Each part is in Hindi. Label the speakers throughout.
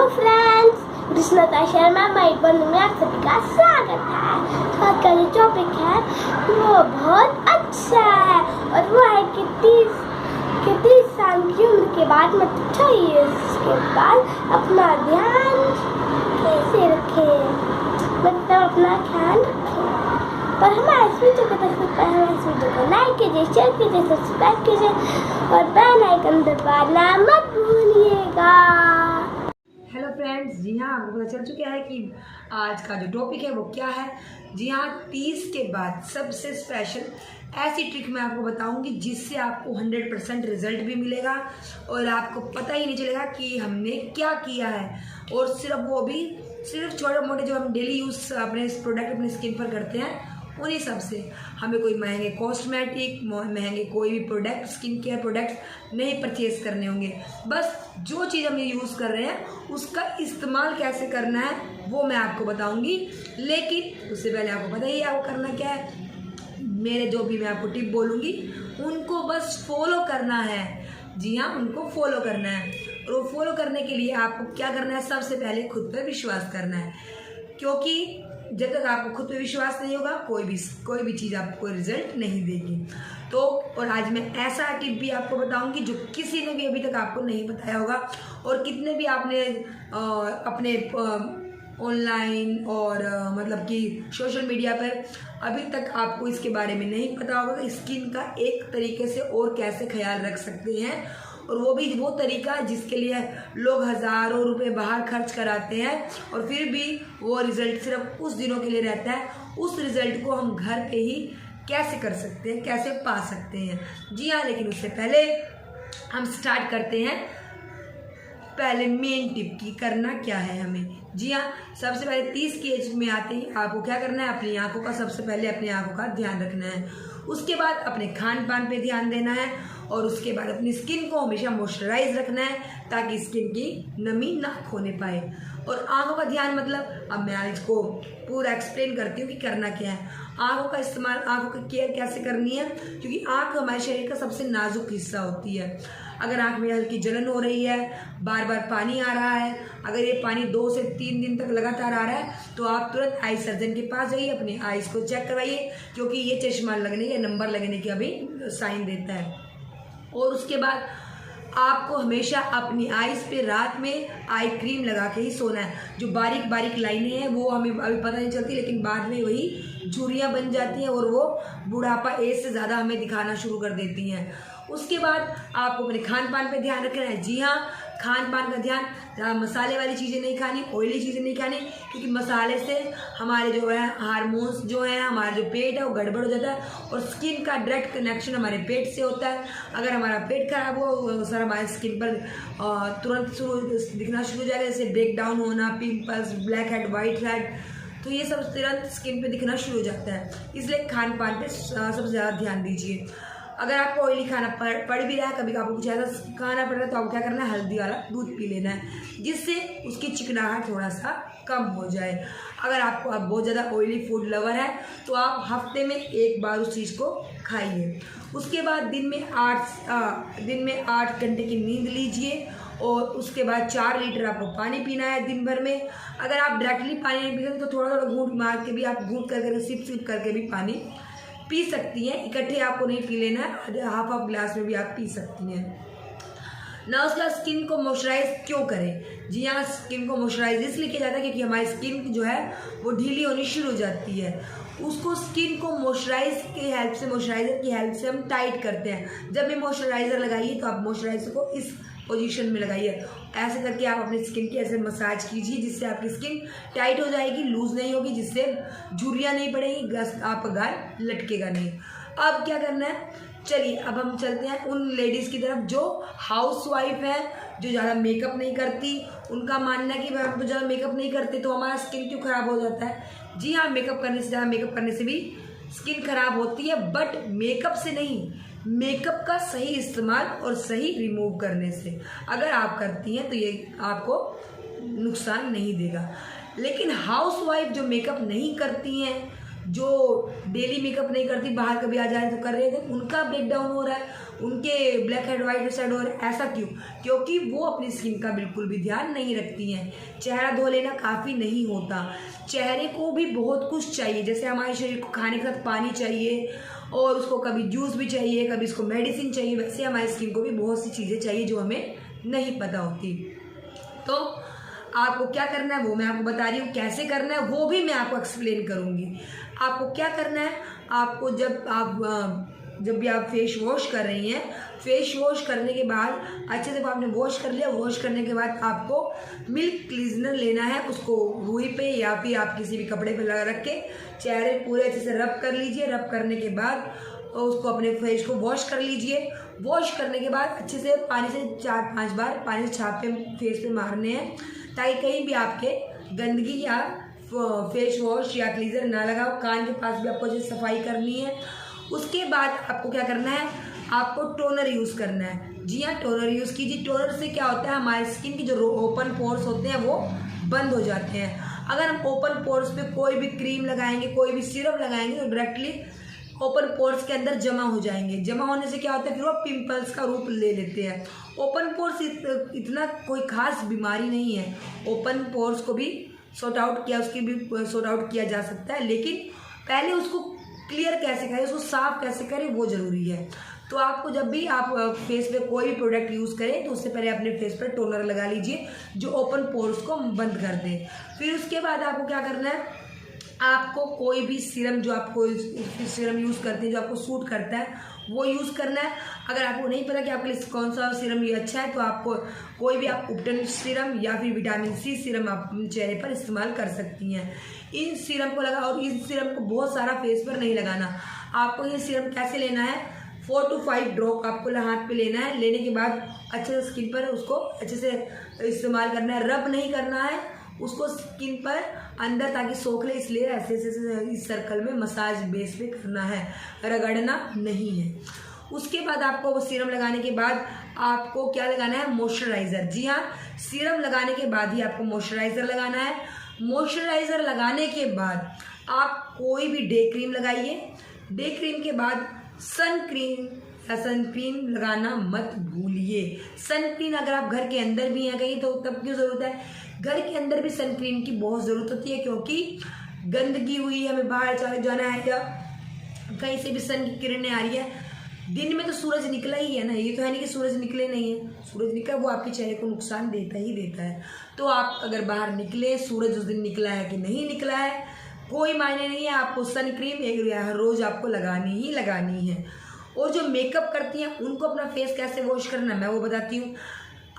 Speaker 1: फ्रेंड्स, कृष्णता शर्मा माई बंधु में आप सभी का स्वागत है। तो आज का जो टॉपिक है वो बहुत अच्छा है और वो है कि 30 साल की उम्र के बाद मतलब 6 years के बाद अपना ध्यान कैसे रखें, मतलब अपना ध्यान रखें। और हमारे इस वीडियो को देखने पर हमारे इस वीडियो को लाइक कीजिए, शेयर कीजिए, सब्सक्राइब कीजिए और बेल आइकन दबाना मत भूलिएगा।
Speaker 2: हेलो फ्रेंड्स, जी हाँ, आपको पता चल चुका है कि आज का जो टॉपिक है वो क्या है। जी हाँ, 30 के बाद सबसे स्पेशल ऐसी ट्रिक मैं आपको बताऊंगी जिससे आपको 100% रिजल्ट भी मिलेगा और आपको पता ही नहीं चलेगा कि हमने क्या किया है। और सिर्फ छोटे मोटे जो हम डेली यूज़ अपने प्रोडक्ट अपनी स्किन पर करते हैं उन्हीं सब से, हमें कोई महंगे कॉस्मेटिक महंगे कोई भी प्रोडक्ट स्किन केयर प्रोडक्ट नहीं परचेज करने होंगे। बस जो चीज़ हम ये यूज़ कर रहे हैं उसका इस्तेमाल कैसे करना है वो मैं आपको बताऊंगी। लेकिन उससे पहले आपको पता ही है आपको करना क्या है। मेरे जो भी मैं आपको टिप बोलूँगी उनको बस फॉलो करना है। जी हाँ, उनको फॉलो करना है। और वो फॉलो करने के लिए आपको क्या करना है, सबसे पहले खुद पर विश्वास करना है। क्योंकि जब तक आपको खुद पे विश्वास नहीं होगा कोई भी चीज़ आपको रिजल्ट नहीं देगी। तो और आज मैं ऐसा टिप भी आपको बताऊंगी जो किसी ने भी अभी तक आपको नहीं बताया होगा और कितने भी आपने अपने ऑनलाइन और मतलब कि सोशल मीडिया पर अभी तक आपको इसके बारे में नहीं पता होगा कि स्किन का एक तरीके से और कैसे ख्याल रख सकते हैं। और वो भी वो तरीका जिसके लिए लोग हज़ारों रुपए बाहर खर्च कराते हैं और फिर भी वो रिज़ल्ट सिर्फ उस दिनों के लिए रहता है। उस रिज़ल्ट को हम घर पे ही कैसे कर सकते हैं, कैसे पा सकते हैं। जी हाँ, लेकिन उससे पहले हम स्टार्ट करते हैं पहले मेन टिप की करना क्या है हमें। जी हाँ, सबसे पहले 30 की एज में आते ही आपको क्या करना है, अपनी आंखों का सबसे पहले अपनी आंखों का ध्यान रखना है। उसके बाद अपने खान पान पे ध्यान देना है और उसके बाद अपनी स्किन को हमेशा मॉइस्चराइज रखना है ताकि स्किन की नमी ना खोने पाए। और आंखों का ध्यान मतलब अब मैं इसको पूरा एक्सप्लेन करती हूँ कि करना क्या है। आंखों का इस्तेमाल, आंखों की केयर कैसे करनी है, क्योंकि आंख हमारे शरीर का सबसे नाजुक हिस्सा होती है। अगर आंख में हल्की जलन हो रही है, बार बार पानी आ रहा है, अगर ये पानी 2 से 3 दिन तक लगातार आ रहा है तो आप तुरंत आई सर्जन के पास जाइए, अपने आईज को चेक करवाइए, क्योंकि ये चश्मा लगने या नंबर लगने की अभी साइन देता है। और उसके बाद आपको हमेशा अपनी आईज पे रात में आई क्रीम लगा के ही सोना है। जो बारीक बारीक लाइनें हैं वो हमें अभी पता नहीं चलती, लेकिन बाद में वही झुर्रियाँ बन जाती हैं और वो बुढ़ापा एज से ज़्यादा हमें दिखाना शुरू कर देती हैं। उसके बाद आपको अपने खान पान पे ध्यान रखना है। जी हाँ, खान पान का ध्यान, ज़्यादा मसाले वाली चीज़ें नहीं खानी, ऑयली चीज़ें नहीं खानी, क्योंकि मसाले से हमारे जो है हार्मोन्स जो है, हमारा जो पेट है वो गड़बड़ हो जाता है और स्किन का डायरेक्ट कनेक्शन हमारे पेट से होता है। अगर हमारा पेट खराब हो सर हमारे स्किन पर तुरंत दिखना शुरू हो जाएगा, जैसे ब्रेक डाउन होना, pimples, black head, white head, तो ये सब तुरंत स्किन पे दिखना शुरू हो जाता है। इसलिए खान पान पे सबसे ज़्यादा ध्यान दीजिए। अगर आपको ऑयली खाना पड़ भी रहा है, कभी आपको कुछ ऐसा खाना पड़ रहा है, तो आपको क्या करना है, हल्दी वाला दूध पी लेना है जिससे उसकी चिकनाहट थोड़ा सा कम हो जाए। अगर आपको अब बहुत ज़्यादा ऑयली फूड लवर है तो आप हफ्ते में एक बार उस चीज़ को खाइए। उसके बाद दिन में 8 घंटे की नींद लीजिए और उसके बाद 4 लीटर आपको पानी पीना है दिन भर में। अगर आप डायरेक्टली पानी नहीं पी सकते तो थोड़ा थोड़ा घूंट मार के भी आप घूंट करके सिप करके भी पानी पी सकती हैं। इकट्ठे आपको नहीं पी लेना है, हाफ ग्लास में भी आप पी सकती हैं ना। उसका स्किन को मॉइस्चराइज क्यों करें। जी हाँ, स्किन को मॉइस्चराइज इसलिए किया जाता है क्योंकि हमारी स्किन जो है वो ढीली होनी शुरू हो जाती है। उसको स्किन को मॉइस्चराइजर की हेल्प से हम टाइट करते हैं। जब भी मॉइस्चराइजर लगाइए तो आप मॉइस्चराइजर को इस पोजीशन में लगाइए, ऐसे करके आप अपनी स्किन की ऐसे मसाज कीजिए जिससे आपकी स्किन टाइट हो जाएगी, लूज नहीं होगी, जिससे झुर्रियाँ नहीं पड़ेंगी, आपका गाल लटकेगा नहीं। अब क्या करना है, चलिए अब हम चलते हैं उन लेडीज़ की तरफ जो हाउसवाइफ है, जो ज़्यादा मेकअप नहीं करती। उनका मानना है कि हम तो ज़्यादा मेकअप नहीं करते तो हमारा स्किन क्यों ख़राब हो जाता है। जी हाँ, मेकअप करने से भी स्किन खराब होती है, बट मेकअप से नहीं, मेकअप का सही इस्तेमाल और सही रिमूव करने से अगर आप करती हैं तो ये आपको नुकसान नहीं देगा। लेकिन हाउसवाइफ जो मेकअप नहीं करती हैं जो डेली मेकअप नहीं करती, बाहर कभी आ जाए तो कर रहे थे, उनका ब्रेकडाउन हो रहा है, उनके ब्लैक हेड वाइट हेड हो रहा है। ऐसा क्यों? क्योंकि वो अपनी स्किन का बिल्कुल भी ध्यान नहीं रखती हैं। चेहरा धो लेना काफ़ी नहीं होता, चेहरे को भी बहुत कुछ चाहिए। जैसे हमारे शरीर को खाने के साथ पानी चाहिए और उसको कभी जूस भी चाहिए, कभी इसको मेडिसिन चाहिए, वैसे हमारी स्किन को भी बहुत सी चीज़ें चाहिए जो हमें नहीं पता होती। तो आपको क्या करना है वो मैं आपको बता रही हूँ, कैसे करना है वो भी मैं आपको एक्सप्लेन करूँगी। आपको क्या करना है, आपको जब भी आप फेस वॉश कर रही हैं, फेस वॉश करने के बाद अच्छे से आपने वॉश कर लिया, वॉश करने के बाद आपको मिल्क क्लीजनर लेना है, उसको रूई पे या फिर आप किसी भी कपड़े पे लगा रख के चेहरे पूरे अच्छे से रब कर लीजिए। रब करने के बाद उसको अपने फेस को वॉश कर लीजिए। वॉश करने के बाद अच्छे से पानी से 4-5 बार पानी से छापे फेस पे मारने हैं, ताकि कहीं भी आपके गंदगी या फेस वॉश या क्लीजर ना लगाओ। कान के पास भी आपको अच्छे सफाई करनी है। उसके बाद आपको क्या करना है, आपको टोनर यूज़ करना है। जी हाँ, टोनर यूज़ कीजिए। टोनर से क्या होता है, हमारी स्किन की जो ओपन पोर्स होते हैं वो बंद हो जाते हैं। अगर हम ओपन पोर्स पे कोई भी क्रीम लगाएंगे, कोई भी सिरप लगाएंगे तो डायरेक्टली ओपन पोर्स के अंदर जमा हो जाएंगे। जमा होने से क्या होता है, फिर वो पिंपल्स का रूप ले लेते हैं। ओपन पोर्स इतना कोई खास बीमारी नहीं है, ओपन पोर्स को भी सॉर्ट आउट किया जा सकता है, लेकिन पहले उसको क्लियर कैसे करें, उसको साफ कैसे करें वो ज़रूरी है। तो आपको जब भी आप फेस पे कोई भी प्रोडक्ट यूज़ करें तो उससे पहले अपने फेस पर टोनर लगा लीजिए जो ओपन पोर्स को बंद कर दे। फिर उसके बाद आपको क्या करना है, आपको कोई भी सीरम जो आपको सीरम यूज़ करते हैं जो आपको सूट करता है वो यूज़ करना है। अगर आपको नहीं पता कि आपके लिए कौन सा सीरम ये अच्छा है तो आपको कोई भी आप उपटन सीरम या फिर विटामिन सी सीरम आप चेहरे पर इस्तेमाल कर सकती हैं। इन सीरम को लगा, और इस सीरम को बहुत सारा फेस पर नहीं लगाना। आपको ये सीरम कैसे लेना है, 4 to 5 ड्रॉप आपको हाथ पे लेना है। लेने के बाद अच्छे से स्किन पर उसको अच्छे से इस्तेमाल करना है, रब नहीं करना है उसको स्किन पर अंदर ताकि सोख ले, इसलिए ऐसे इस सर्कल में मसाज बेस पे करना है, रगड़ना नहीं है। उसके बाद आपको वो सीरम लगाने के बाद आपको क्या लगाना है, मॉइस्चराइज़र। जी हाँ, सीरम लगाने के बाद ही आपको मॉइस्चराइज़र लगाना है। मॉइस्चराइज़र लगाने के बाद आप कोई भी डे क्रीम लगाइए। डे क्रीम के बाद सनस्क्रीन लगाना मत भूलिए। सनस्क्रीन अगर आप घर के अंदर भी हैं कहीं तो तब क्यों ज़रूरत है, घर के अंदर भी सनस्क्रीन की बहुत ज़रूरत होती है, क्योंकि गंदगी हुई, हमें बाहर चले जाना है या कहीं से भी सन की किरणें आ रही है। दिन में तो सूरज निकला ही है ना, ये तो है नहीं कि सूरज निकले नहीं है, सूरज निकला वो आपके चेहरे को नुकसान देता ही देता है। तो आप अगर बाहर निकले, सूरज उस दिन निकला है कि नहीं निकला है कोई मायने नहीं है, आपको सन क्रीम हर रोज़ आपको लगानी ही लगानी है। और जो मेकअप करती हैं उनको अपना फेस कैसे वॉश करना मैं वो बताती हूँ।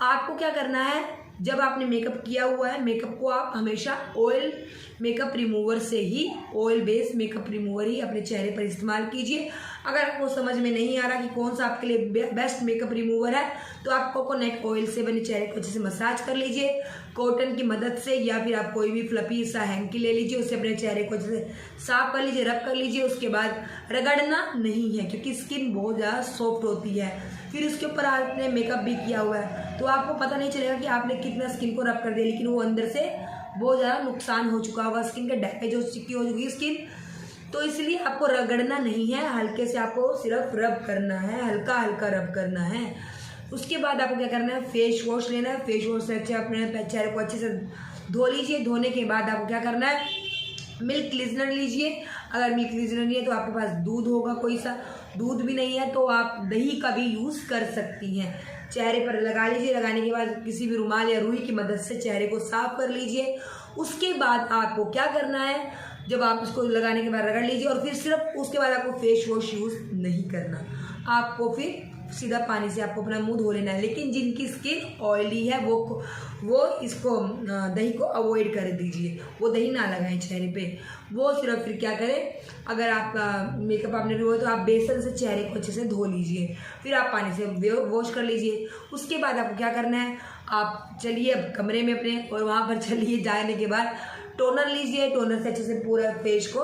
Speaker 2: आपको क्या करना है, जब आपने मेकअप किया हुआ है, मेकअप को आप हमेशा ऑयल मेकअप रिमूवर से ही, ऑयल बेस्ड मेकअप रिमूवर ही अपने चेहरे पर इस्तेमाल कीजिए। अगर आपको समझ में नहीं आ रहा कि कौन सा आपके लिए बेस्ट मेकअप रिमूवर है तो आप कोकोनट ऑयल से बने चेहरे को अच्छे से मसाज कर लीजिए कॉटन की मदद से, या फिर आप कोई भी फ्लफी सा हैंकी ले लीजिए, उससे अपने चेहरे को अच्छे से साफ कर लीजिए, रब कर लीजिए। उसके बाद रगड़ना नहीं है क्योंकि स्किन बहुत ज़्यादा सॉफ्ट होती है। फिर उसके ऊपर आपने मेकअप भी किया हुआ है तो आपको पता नहीं चलेगा कि आपने कितना स्किन को रब कर दिया, लेकिन वो अंदर से बहुत ज़्यादा नुकसान हो चुका होगा, स्किन का डैमेज हो चुकी होगी स्किन। तो इसलिए आपको रगड़ना नहीं है, हल्के से आपको सिर्फ रब करना है, हल्का हल्का रब करना है। उसके बाद आपको क्या करना है, फेस वॉश लेना है। फेस वॉश से अच्छे अपने चेहरे को अच्छे से धो लीजिए। धोने के बाद आपको क्या करना है, मिल्क क्लीजनर लीजिए। अगर मिल्क क्लीजनर नहीं है तो आपके पास दूध होगा, कोई सा दूध भी नहीं है तो आप दही का भी यूज़ कर सकती हैं। चेहरे पर लगा लीजिए। लगाने के बाद किसी भी रुमाल या रुई की मदद से चेहरे को साफ कर लीजिए। उसके बाद आपको क्या करना है, जब आप इसको लगाने के बाद रगड़ लीजिए और फिर सिर्फ उसके बाद आपको फेस वॉश यूज़ नहीं करना, आपको फिर सीधा पानी से आपको अपना मुंह धो लेना है। लेकिन जिनकी स्किन ऑयली है वो इसको दही को अवॉइड कर दीजिए, वो दही ना लगाएं चेहरे पे। वो सिर्फ फिर क्या करें, अगर आपका मेकअप आपने हुआ तो आप बेसन से चेहरे को अच्छे से धो लीजिए, फिर आप पानी से वॉश कर लीजिए। उसके बाद आपको क्या करना है, आप चलिए अब कमरे में अपने और वहाँ पर चलिए। जाने के बाद टोनर लीजिए, टोनर से अच्छे से पूरा फेस को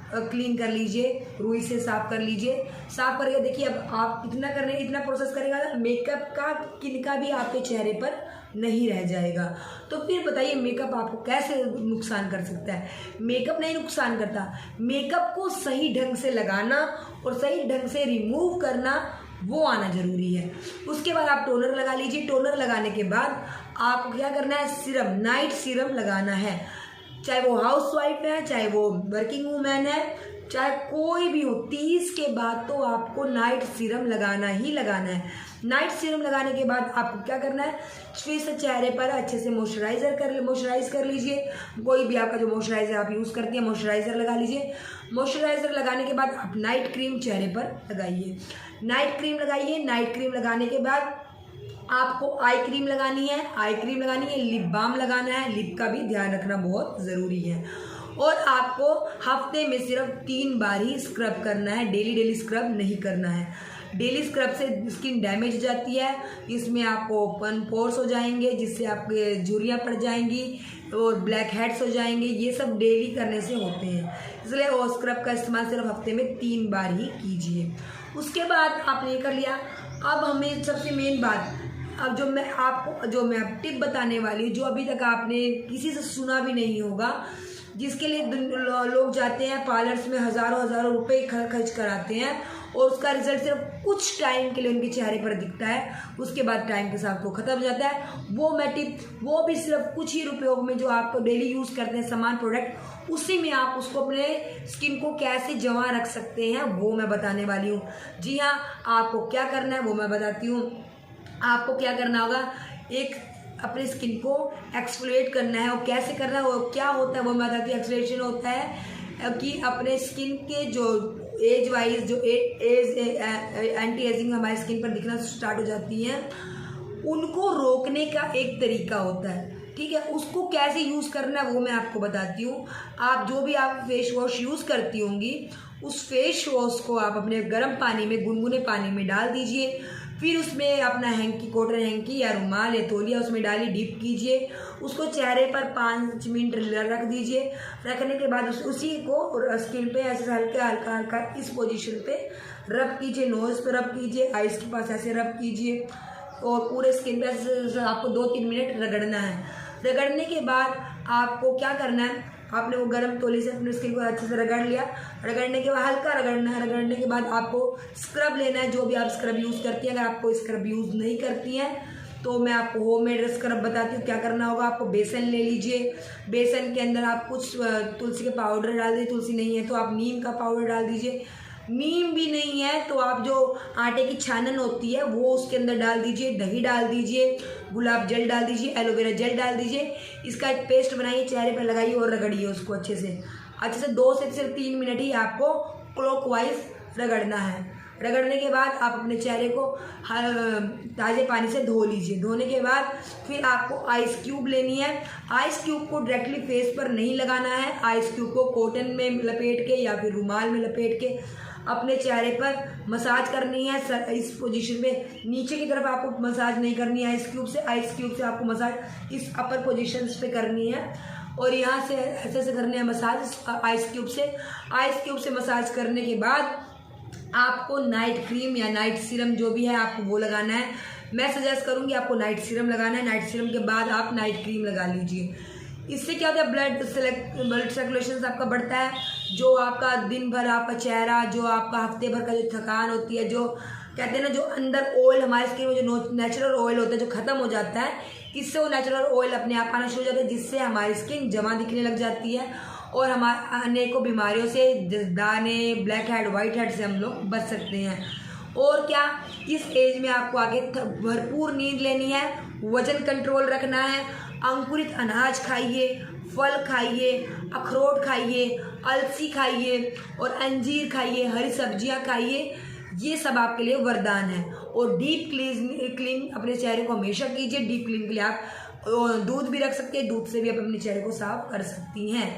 Speaker 2: क्लीन कर लीजिए, रुई से साफ कर लीजिए। साफ करके देखिए अब आप इतना प्रोसेस करेगा ना, मेकअप का किनका भी आपके चेहरे पर नहीं रह जाएगा। तो फिर बताइए मेकअप आपको कैसे नुकसान कर सकता है? मेकअप नहीं नुकसान करता, मेकअप को सही ढंग से लगाना और सही ढंग से रिमूव करना वो आना जरूरी है। उसके बाद आप टोनर लगा लीजिए। टोनर लगाने के बाद आपको क्या करना है, सीरम, नाइट सीरम लगाना है। चाहे वो हाउसवाइफ है, चाहे वो वर्किंग वूमेन है, चाहे कोई भी हो, 30 के बाद तो आपको नाइट सीरम लगाना ही लगाना है। नाइट सीरम लगाने के बाद आपको क्या करना है, फिर से चेहरे पर अच्छे से मॉइस्चराइज कर लीजिए। कोई भी आपका जो मॉइस्चराइजर आप यूज़ करती हैं मॉइस्चराइजर लगा लीजिए। मॉइस्चराइजर लगाने के बाद आप नाइट क्रीम चेहरे पर लगाइए। नाइट क्रीम लगाइए। नाइट क्रीम लगाने के बाद आपको आई क्रीम लगानी है, लिप बाम लगाना है। लिप का भी ध्यान रखना बहुत ज़रूरी है। और आपको हफ्ते में सिर्फ 3 बार ही स्क्रब करना है, डेली स्क्रब नहीं करना है। डेली स्क्रब से स्किन डैमेज हो जाती है, इसमें आपको ओपन पोर्स हो जाएंगे जिससे आपके झुर्रियाँ पड़ जाएंगी और ब्लैक हेड्स हो जाएंगे। ये सब डेली करने से होते हैं, इसलिए वो स्क्रब का इस्तेमाल सिर्फ हफ्ते में 3 बार ही कीजिए। उसके बाद आपने ये कर लिया। अब हमें सबसे मेन बात, अब जो मैं अब टिप बताने वाली हूँ, जो अभी तक आपने किसी से सुना भी नहीं होगा, जिसके लिए लोग जाते हैं पार्लर्स में हज़ारों रुपए खर्च कराते हैं और उसका रिजल्ट सिर्फ कुछ टाइम के लिए उनके चेहरे पर दिखता है, उसके बाद टाइम के साथ वो ख़त्म हो जाता है। वो मैं टिप, वो भी सिर्फ कुछ ही रुपयों में, जो आपको डेली यूज़ करते हैं सामान प्रोडक्ट, उसी में आप उसको अपने स्किन को कैसे जमा रख सकते हैं वो मैं बताने वाली हूँ। जी हाँ, आपको क्या करना है वो मैं बताती हूँ। आपको क्या करना होगा, एक अपने स्किन को एक्सफोलिएट करना है। और कैसे करना है, वो क्या होता है वो मैं बताती हूँ। एक्सफोलिएशन होता है कि अपने स्किन के जो एज वाइज जो एंटी एजिंग हमारी स्किन पर दिखना स्टार्ट हो जाती हैं, उनको रोकने का एक तरीका होता है, ठीक है। उसको कैसे यूज़ करना है वो मैं आपको बताती हूँ। आप जो भी आप फेस वॉश यूज़ करती होंगी, उस फेस वॉश को आप अपने गर्म पानी में, गुनगुने पानी में डाल दीजिए। फिर उसमें अपना हैंकी, कॉटन हैंकी या रुमाल या तौलिया उसमें डालिए, डिप कीजिए। उसको चेहरे पर 5 मिनट रख दीजिए। रखने के बाद उसी को स्किन पे ऐसे हल्का इस पोजीशन पे रब कीजिए। नोज़ पे रब कीजिए, आइज़ के पास ऐसे रब कीजिए और पूरे स्किन पे ऐसे आपको 2-3 मिनट रगड़ना है। रगड़ने के बाद आपको क्या करना है, आपने वो गर्म तौली से अपने स्किन को अच्छे से रगड़ लिया। रगड़ने के बाद हल्का रगड़ना है। रगड़ने के बाद आपको स्क्रब लेना है, जो भी आप स्क्रब यूज़ करती हैं। अगर आपको स्क्रब यूज़ नहीं करती हैं तो मैं आपको होममेड स्क्रब बताती हूँ क्या करना होगा। आपको बेसन ले लीजिए। बेसन के अंदर आप कुछ तुलसी के पाउडर डाल दीजिए। तुलसी नहीं है तो आप नीम का पाउडर डाल दीजिए। नीम भी नहीं है तो आप जो आटे की छानन होती है वो उसके अंदर डाल दीजिए। दही डाल दीजिए, गुलाब जल डाल दीजिए, एलोवेरा जेल डाल दीजिए। इसका एक पेस्ट बनाइए, चेहरे पर लगाइए और रगड़िए उसको अच्छे से 2 से सिर्फ 3 मिनट ही आपको क्लॉकवाइज रगड़ना है। रगड़ने के बाद आप अपने चेहरे को ताज़े पानी से धो लीजिए। धोने के बाद फिर आपको आइस क्यूब लेनी है। आइस क्यूब को डायरेक्टली फेस पर नहीं लगाना है। आइस क्यूब को कॉटन में लपेट के या फिर रुमाल में लपेट के अपने चेहरे पर मसाज करनी है। इस पोजीशन में नीचे की तरफ आपको मसाज नहीं करनी है आइस क्यूब से। आइस क्यूब से आपको मसाज इस अपर पोजीशंस पे करनी है और यहाँ से ऐसे करनी है मसाज आइस क्यूब से। आइस क्यूब से मसाज करने के बाद आपको नाइट क्रीम या नाइट सीरम जो भी है आपको वो लगाना है। मैं सजेस्ट करूँगी आपको नाइट सीरम लगाना है। नाइट सीरम के बाद आप नाइट क्रीम लगा लीजिए। इससे क्या होता है, ब्लड सर्कुलेशन आपका बढ़ता है। जो आपका दिन भर आपका चेहरा, जो आपका हफ्ते भर का जो थकान होती है, जो कहते हैं ना जो अंदर ऑयल हमारे स्किन में जो नेचुरल ऑयल होता है जो ख़त्म हो जाता है, इससे वो नेचुरल ऑयल अपने आप आना शुरू हो जाता है, जिससे हमारी स्किन जमा दिखने लग जाती है और हमारे अनेकों बीमारियों से, दाने, ब्लैक हेड, वाइट हेड से हम लोग बच सकते हैं। और क्या, इस एज में आपको आगे भरपूर नींद लेनी है, वजन कंट्रोल रखना है, अंकुरित अनाज खाइए, फल खाइए, अखरोट खाइए, अलसी खाइए और अंजीर खाइए, हरी सब्जियां खाइए। ये सब आपके लिए वरदान है। और डीप क्लीन अपने चेहरे को हमेशा कीजिए। डीप क्लीन के लिए आप दूध भी रख सकते हैं, दूध से भी आप अपने चेहरे को साफ कर सकती हैं,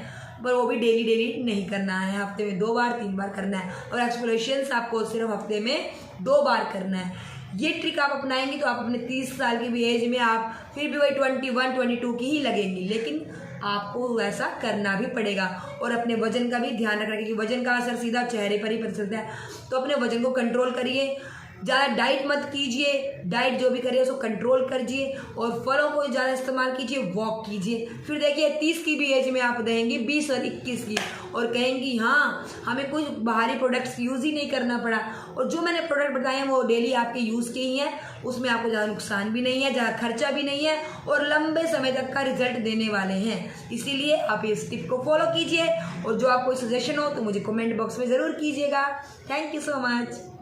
Speaker 2: पर वो भी डेली नहीं करना है, हफ्ते में 2 बार 3 बार करना है। और एक्सफोलिएशंस आपको सिर्फ हफ्ते में 2 बार करना है। ये ट्रिक आप अपनाएंगी तो आप अपने 30 साल की भी एज में आप फिर भी वही 21-22 की ही लगेंगी, लेकिन आपको वैसा करना भी पड़ेगा। और अपने वजन का भी ध्यान रखना, क्योंकि वजन का असर सीधा चेहरे पर ही पड़ सकता है। तो अपने वजन को कंट्रोल करिए। ज़्यादा डाइट मत कीजिए, डाइट जो भी करिए उसको कंट्रोल करिए और फलों को ज़्यादा इस्तेमाल कीजिए, वॉक कीजिए। फिर देखिए 30 की भी एज में आप देंगी 20 और 21 की और कहेंगी हाँ हमें कुछ बाहरी प्रोडक्ट्स यूज़ ही नहीं करना पड़ा। और जो मैंने प्रोडक्ट बताए हैं वो डेली आपके यूज़ के ही हैं, उसमें आपको ज़्यादा नुकसान भी नहीं है, ज़्यादा खर्चा भी नहीं है और लंबे समय तक का रिजल्ट देने वाले हैं। इसीलिए आप इस टिप को फॉलो कीजिए और जो आपको सजेशन हो तो मुझे कमेंट बॉक्स में ज़रूर कीजिएगा। Thank you so much.